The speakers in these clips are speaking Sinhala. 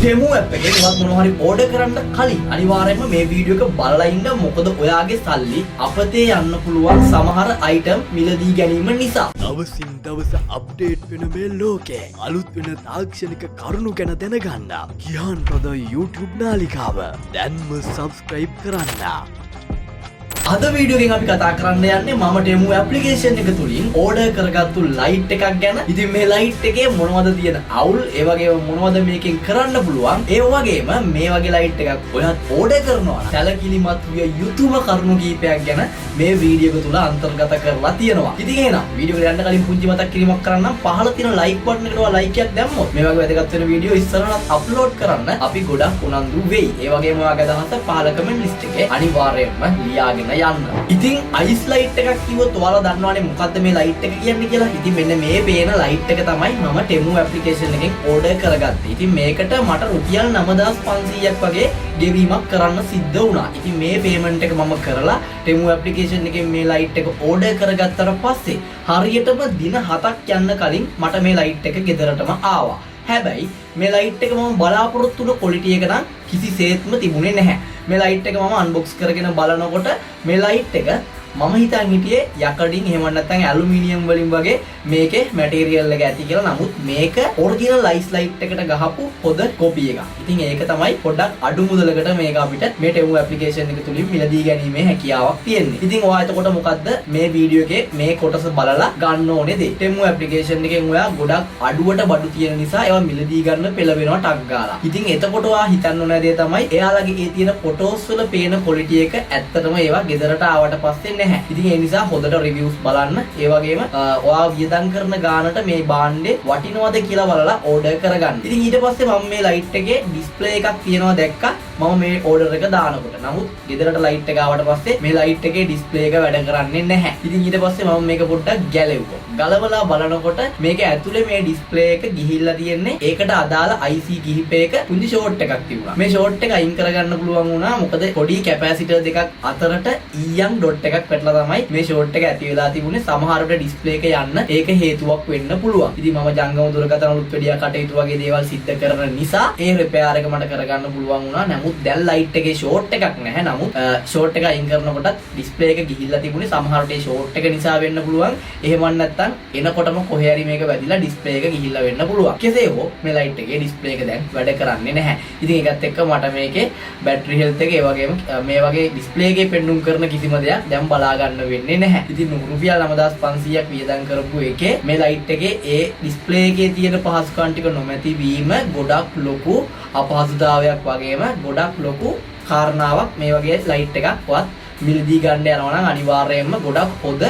ටෙමු ඇප් එකේ මොකක් මොනවා හරි ඕඩර් කරන්න කලින් අනිවාර්යයෙන්ම මේ වීඩියෝ එක බලලා ඉන්න. මොකද ඔයාගේ සල්ලි අපතේ යන්න පුළුවන් සමහර අයිටම් මිලදී ගැනීම නිසා. දවසින් දවස අප්ඩේට් වෙන මේ ලෝකේ අලුත් වෙන තාක්ෂණික කරුණු ගැන දැනගන්න කියාන් රොද YouTube නාලිකාව දැන්ම සබ්ස්ක්‍රයිබ් කරන්න. අද වීඩියෝ එකෙන් අපි කතා කරන්න යන්නේ මම ටෙමු ඇප්ලිකේෂන් එක තුලින් ඕඩර් කරගත්තු ලයිට් එකක් ගැන. ඉතින් මේ ලයිට් එකේ මොනවද තියෙන අවුල්, ඒ වගේම මොනවද මේකෙන් කරන්න පුළුවන්, ඒ වගේම මේ වගේ ලයිට් එකක් ඔයත් ඕඩර් කරනවා නම් සැලකිලිමත් විය යුතුම කරුණු කීපයක් ගැන මේ වීඩියෝ එක තුල අන්තර්ගත කරලා තියෙනවා. ඉතින් එහෙනම් වීඩියෝ එකට යන්න කලින් පුංචි මතක් කිරීමක් කරන්නම්. පහළ තියෙන ලයික් බටන් එකට ඔයා ලයික් එකක් දැම්මොත් මේ වගේ වැදගත් වෙන වීඩියෝ ඉස්සරහට අප්ලෝඩ් කරන්න අපි ගොඩක් උනන්දු වෙයි. ඒ වගේම ඔයාගේ අදහස පහළ කමෙන්ට් ලිස්ට් එකේ අනිවාර්යයෙන්ම ලියාගෙන යන්න. ඉතින් අයිස් ලයිට් එකක් කිව්වොත් ඔයාලා දන්නවනේ මොකද්ද මේ ලයිට් එක කියන්නේ කියලා. ඉතින් මෙන්න මේ පේන ලයිට් එක තමයි මම ටෙමු ඇප්ලිකේෂන් එකෙන් ඕඩර් කරගත්තේ. ඉතින් මේකට මට රුපියල් 9500ක් වගේ ගෙවීමක් කරන්න සිද්ධ වුණා. ඉතින් මේ පේමන්ට් එක මම කරලා ටෙමු ඇප්ලිකේෂන් එකෙන් මේ ලයිට් එක ඕඩර් කරගත්තට පස්සේ හරියටම දින 7ක් යන්න කලින් මට මේ ලයිට් එක ගෙදරටම ආවා. හැබැයි මේ ලයිට් එක මම බලාපොරොත්තු වුණ ක්වොලිටි එක නම් කිසිසේත්ම තිබුණේ නැහැ. මේ ලයිට් එක මම අන්බොක්ස් කරගෙන බලනකොට මේ ලයිට් එක මම හිතන් හිටියේ යකඩින් එහෙම නැත්නම් ඇලුමිනියම් වලින් වගේ මේකේ මැටීරියල් එක ඇති කියලා. නමුත් මේක ඔරිජිනල් අයිස් ලයිට් එකට ගහපු පොද කොපි එකක්. ඉතින් ඒක තමයි පොඩ්ඩක් අඩු මුදලකට මේක අපිට මේ ටෙමු ඇප්ලිකේෂන් එක තුලින් මිලදී ගැනීමේ හැකියාවක් තියෙන්නේ. ඉතින් ඔයා එතකොට මොකද්ද මේ වීඩියෝ එකේ මේ කොටස බලලා ගන්න ඕනේ දේ. ටෙමු ඇප්ලිකේෂන් එකෙන් ඔයා ගොඩක් අඩුවට බඩු තියෙන නිසා ඒවා මිලදී ගන්න පෙළවෙනවා ටක් ගාලා. ඉතින් එතකොට ඔයා හිතන්න ඕන දේ තමයි එයාලගේ ඒ තියෙන ෆොටෝස් වල පේන ක්වොලිටි එක ඇත්තටම ඒවා ගෙදරට ආවට පස්සේ නැහැ. ඉතින් ඒ නිසා හොඳට රිවිව්ස් බලන්න. ඒ වගේම ඔයා වියදම් කරන ගානට මේ භාණ්ඩේ වටිනවද කියලා බලලා ඕඩර් කරගන්න. ඉතින් ඊට පස්සේ මම මේ ලයිට් එකේ ඩිස්ප්ලේ එකක් තියෙනවා දැක්කා මම මේ ඕඩර් එක දානකොට. නමුත් ගෙදරට ලයිට් එක ආවට පස්සේ මේ ලයිට් එකේ ඩිස්ප්ලේ එක වැඩ කරන්නේ නැහැ. ඉතින් ඊට පස්සේ මම මේක පොඩ්ඩක් ගැලෙව්වා. ගලවලා බලනකොට මේක ඇතුලේ මේ ඩිස්ප්ලේ එක ගිහිල්ලා තියෙන්නේ ඒකට අදාළ IC කිහිපයක පුංචි ෂෝට් එකක් තිබුණා. මේ ෂෝට් එක අයින් කරගන්න පුළුවන් වුණා. මොකද පොඩි කැපැසිටර් දෙකක් අතරට EM ඩොට් එකක් පැටලලා තමයි මේ ෂෝට් එක ඇති වෙලා තිබුණේ. සමහර විට ඩිස්ප්ලේ එක යන්න ඒක හේතුවක් වෙන්න පුළුවන්. ඉතින් මම ජංගම දුරකථන වලුත් වැඩියා කටයුතු වගේ දේවල් සිද්ධ කරන නිසා ඒ රිපෙයාර් එක මට කරගන්න පුළුවන් වුණා. නමුත් දැන් ලයිට් එකේ ෂෝට් එකක් නැහැ. නමුත් ෂෝට් එක අයින් කරනකොටත් ඩිස්ප්ලේ එක ගිහිල්ලා තිබුණේ. සමහර විට ඒ ෂෝට් එක නිසා වෙන්න පුළුවන්. එහෙම නැත්නම් එනකොටම කොහේ හරි මේක වැදිලා ඩිස්ප්ලේ එක ගිහිල්ලා වෙන්න පුළුවන්. කෙසේ හෝ මේ ලයිට් එකේ ඩිස්ප්ලේ එක දැන් වැඩ කරන්නේ නැහැ. ඉතින් ඒකත් එක්ක මට මේකේ බැටරි හෙල්ත් එක ඒ වගේම මේ වගේ ඩිස්ප්ලේ එකේ පෙන්නුම් කරන කිසිම දෙයක් දැන් බලා ගන්න වෙන්නේ නැහැ. ඉතින් රුපියල් 9500ක් වියදම් කරපු එකේ මේ ලයිට් එකේ ඒ ඩිස්ප්ලේ එකේ තියෙන පහසුකම් ටික නොමැති වීම ගොඩක් ලොකු අපහසුතාවයක් වගේම ගොඩක් ලොකු කාරණාවක්. මේ වගේ ලයිට් එකක්වත් මිලදී ගන්න යනවා නම් අනිවාර්යයෙන්ම ගොඩක් හොඳ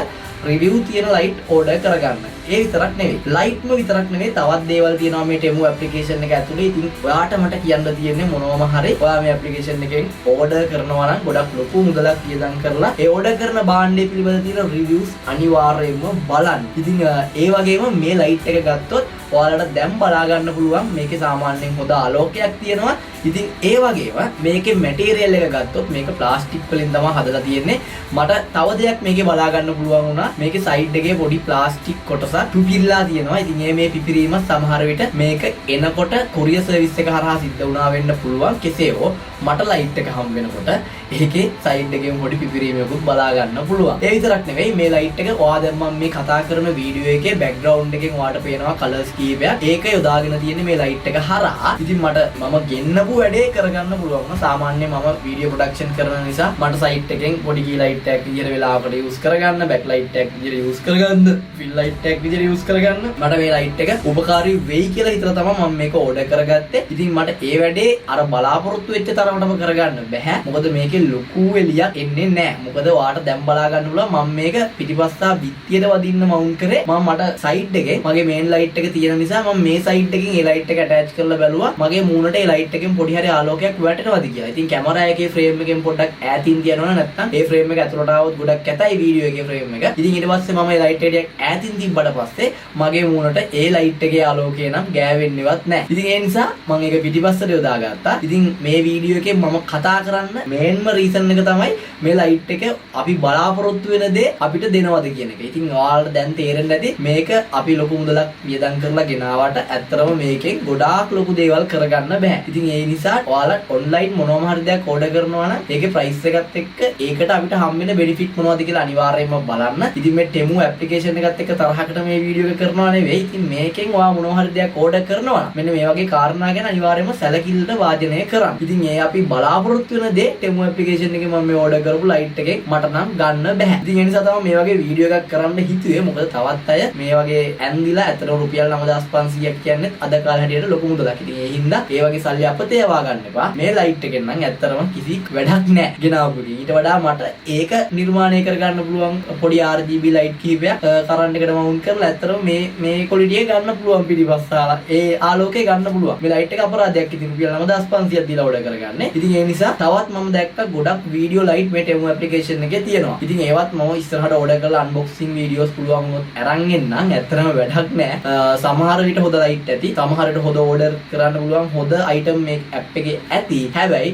රිවිව් තියෙන ලයිට් ඕඩර් කරගන්න. ඒ විතරක් නෙවෙයි. ලයිට්ම විතරක් නෙවෙයි තවත් දේවල් තියෙනවා මේ ටෙමු ඇප්ලිකේෂන් එක ඇතුලේ. ඉතින් ඔයාට මට කියන්න තියෙන්නේ මොනවම හරි ඔයා මේ ඇප්ලිකේෂන් එකෙන් ඕඩර් කරනවා නම් ගොඩක් ලොකු මුදලක් වියදම් කරලා ඒ ඕඩර් කරන භාණ්ඩය පිළිබඳ තියෙන රිවිව්ස් අනිවාර්යයෙන්ම බලන්න. ඉතින් ඒ වගේම මේ ලයිට් එක ගත්තොත් ඔයාලට දැන් බලා ගන්න පුළුවන් මේකේ සාමාන්‍යයෙන් හොඳ ආලෝකයක් තියෙනවා. ඉතින් ඒ වගේම මේකේ මැටීරියල් එක ගත්තොත් මේක ප්ලාස්ටික් වලින් තමයි හදලා තියෙන්නේ. මට තව දෙයක් මේකේ බලා ගන්න පුළුවන් වුණා. මේකේ සයිඩ් එකේ පොඩි ප්ලාස්ටික් කොටසක් පිපිරිලා තියෙනවා. ඉතින් මේ පිපිරීම සමහර විට මේක එනකොට කොරියර් සර්විස් එක හරහා සිද්ධ වුණා වෙන්න පුළුවන්. කෙසේ හෝ මට ලයිට් එක හම් වෙනකොට ඒකේ සයිඩ් එකේ පොඩි පිපිරීමකුත් බලා ගන්න පුළුවන්. ඒ විතරක් නෙවෙයි මේ ලයිට් එක ඔයා දැන් මම මේ කතා කරන වීඩියෝ එකේ බෑග්ග්‍රවුන්ඩ් එකෙන් ඔයාට පේනවා කලර්ස් කීපයක්. ඒක යොදාගෙන තියෙන්නේ මේ ලයිට් එක හරහා. ඉතින් මම ගෙන්නපු වැඩේ කරගන්න පුළුවන්. සාමාන්‍යයෙන් මම වීඩියෝ ප්‍රොඩක්ෂන් කරන නිසා මට සයිට් එකෙන් පොඩි කී ලයිට් එකක් විදියට වෙලාවකට යූස් කරගන්න, බෑක් ලයිට් එකක් විදියට යූස් කරගන්න, ෆිල් ලයිට් එකක් විදියට යූස් කරගන්න මට මේ ලයිට් එක උපකාරී වෙයි කියලා හිතලා තමයි මම මේක ඕඩර් කරගත්තේ. ඉතින් මට ඒ වැඩේ අර බලාපොරොත්තු වෙච්ච තරමටම කරගන්න බැහැ. මොකද මේකේ ලොකු එළියක් එන්නේ නැහැ. මොකද ඔයාට දැන් බලා ගන්න පුළුවන් මම මේක පිටිපස්සා බිත්තියට වදින්න මවුන්ට් කරේ. මට සයිඩ් එකේ මගේ මේන් ලයිට් එක තියෙන නිසා මම මේ සයිඩ් එකකින් ඒ ලයිට් එක ඇටච් කරලා බැලුවා. මගේ මූණට ඒ ලයිට් එකෙන් පොඩි හරි ආලෝකයක් වැටෙනවද කියලා. ඉතින් කැමරා එකේ ෆ්‍රේම් එකෙන් පොඩ්ඩක් ඈතින් තියනවා නැත්නම් ඒ ෆ්‍රේම් එක ඇතුළට ආවොත් ගොඩක් කැතයි වීඩියෝ එකේ ෆ්‍රේම් එක. ඉතින් ඊට පස්සේ මම ඒ ලයිට් එකක් ඈතින් තිබ්බට පස්සේ මගේ මූණට ඒ ලයිට් එකේ ආලෝකය නම් ගෑවෙන්නේවත් නැහැ. ඉතින් ඒ නිසා මම ඒක පිටිපස්සට යොදාගත්තා. ඉතින් මේ වීඩියෝ එකේ මම කතා කරන්න මේන්ම රීසන් එක තමයි මේ ලයිට් එක අපි බලාපොරොත්තු වෙන දේ අපිට දෙනවද කියන එක. ඉතින් ඔයාලට දැන් තේරෙන්න ඇති මේක අපි ලොකු මුදලක් වියදම් කරලා කරලා ගෙනාවට ඇත්තරම මේකෙන් ගොඩාක් ලොකු දේවල් කරගන්න බෑ. ඉතින් ඒ නිසා ඔයාලා ඔන්ලයින් මොනවම හරි දෙයක් ඕඩර් කරනවා නම් ඒකේ ප්‍රයිස් එකත් එක්ක ඒකට අපිට හම් වෙන බෙනිෆිට් මොනවද කියලා අනිවාර්යයෙන්ම බලන්න. ඉතින් මේ Temu ඇප්ලිකේෂන් එකත් එක්ක තරහකට මේ වීඩියෝ එක කරනවා නෙවෙයි. ඉතින් මේකෙන් ඔයා මොනවා හරි දෙයක් ඕඩර් කරනවා නම් මෙන්න මේ වගේ කාරණා ගැන අනිවාර්යයෙන්ම සැලකිල්ලට වාජනය කරන්න. ඉතින් ඒ අපි බලාපොරොත්තු වෙන දේ Temu ඇප්ලිකේෂන් එකේ මම මේ ඕඩර් කරපු ලයිට් එකෙන් මට නම් ගන්න බෑ. ඉතින් ඒ නිසා තමයි මේ වගේ වීඩියෝ එකක් කරන්න හිතුවේ. මොකද තවත් අය මේ වගේ ඇන්දිලා ඇතර රුපියල් 9500ක් කියන්නේ අද කාලේ හැටියට ලොකු මුදලක්. ඉතින් ඒ හින්දා ඒ වගේ සල්ලි අපතේ යවා ගන්න එපා. මේ ලයිට් එකෙන් නම් ඇත්තටම කිසි වැඩක් නැහැ. ගෙනාවු. ඊට වඩා මට ඒක නිර්මාණය කරගන්න පුළුවන් පොඩි RGB ලයිට් කිහිපයක් කරන්ට් එකට මවුන්ට් කරලා ඇත්තටම මේ ක්වොලිටි එක ගන්න පුළුවන් පිටිපස්සාලා. ඒ ආලෝකය ගන්න පුළුවන්. මේ ලයිට් එක අපරාධයක්. ඉතින් රුපියල් 9500ක් දීලා ඕඩර් කරගන්නේ. ඉතින් ඒ නිසා තවත් මම දැක්ක ගොඩක් වීඩියෝ ලයිට් මේ Temu ඇප්ලිකේෂන් එකේ තියෙනවා. ඉතින් ඒවත් මම ඉස්සරහට ඕඩර් කරලා අන්බොක්සිං වීඩියෝස් පුළුවන් වුණොත් අරන් එන්නම්. ඇත්තටම වැඩක් නැහැ. සමහර විට හොඳ ලයිට් ඇති. සමහර විට හොඳ ඕඩර් කරන්න පුළුවන් හොඳ අයිටම් මේ ඇප් එකේ ඇති. හැබැයි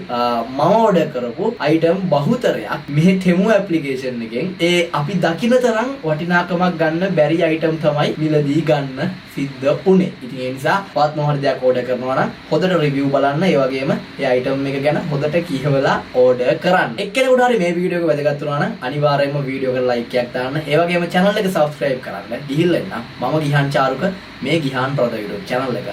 මම ඕඩර් කරපු අයිටම් බහුතරයක් මේ Temu ඇප්ලිකේෂන් එකෙන් ඒ අපි දකින තරම් වටිනාකමක් ගන්න බැරි අයිටම් තමයි මිලදී ගන්න සිද්ධ වුනේ. ඉතින් ඒ නිසා වත් මොහොත දෙයක් ඕඩර් කරනවා නම් හොඳට රිවිව් බලන්න. ඒ වගේම ඒ අයිටම් එක ගැන හොඳට කියවලා ඕඩර් කරන්න. එක්කෙනෙකුට හරි මේ වීඩියෝ එක වැදගත් වුණා නම් අනිවාර්යයෙන්ම වීඩියෝ එකට ලයික් එකක් දාන්න. ඒ වගේම channel එක subscribe කරන්න. ගිහිල්ලා එන්න. මම ගිහාන් චාරුක මේ ගිහාන් ප්‍රොඩ YouTube channel එක.